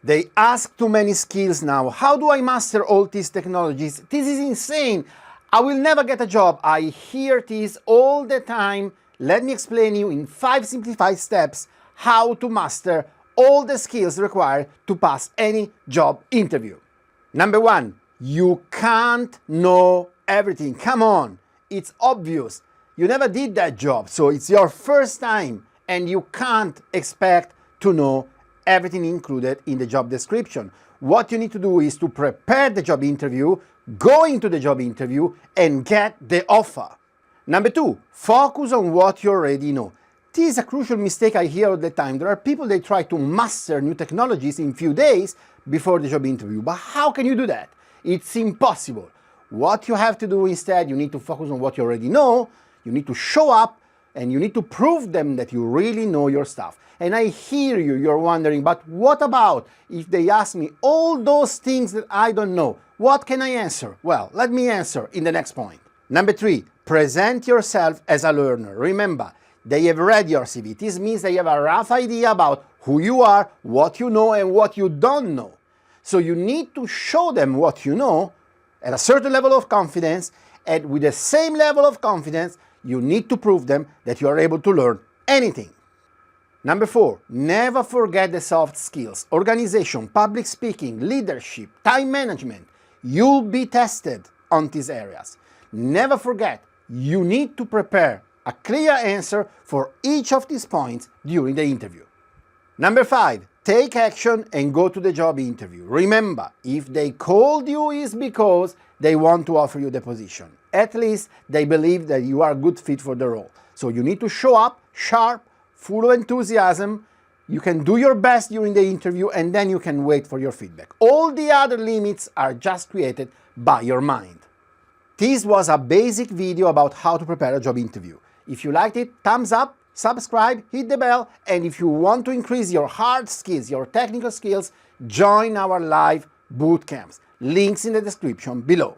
They ask too many skills now. How do I master all these technologies? This is insane. I will never get a job. I hear this all the time. Let me explain you in 5 simplified steps how to master all the skills required to pass any job interview. Number 1, you can't know everything. Come on, it's obvious. You never did that job, so it's your first time and you can't expect to know everything included in the job description. What you need to do is to prepare the job interview, go into the job interview and get the offer. Number 2, focus on what you already know. This is a crucial mistake I hear all the time. There are people that try to master new technologies in few days before the job interview. But how can you do that? It's impossible. What you have to do instead, you need to focus on what you already know, you need to show up, and you need to prove them that you really know your stuff. And I hear you, you're wondering, but what about if they ask me all those things that I don't know? What can I answer? Well, let me answer in the next point. Number 3, present yourself as a learner. Remember, they have read your CV. This means they have a rough idea about who you are, what you know, and what you don't know. So you need to show them what you know at a certain level of confidence, and with the same level of confidence, you need to prove them that you are able to learn anything. Number 4, never forget the soft skills. Organization, public speaking, leadership, time management. You'll be tested on these areas. Never forget, you need to prepare a clear answer for each of these points during the interview. Number 5, take action and go to the job interview. Remember, if they called you, it's because they want to offer you the position. At least they believe that you are a good fit for the role. So you need to show up sharp, full of enthusiasm. You can do your best during the interview and then you can wait for your feedback. All the other limits are just created by your mind. This was a basic video about how to prepare a job interview. If you liked it, thumbs up, subscribe, hit the bell, and if you want to increase your hard skills, your technical skills, join our live boot camps. Links in the description below.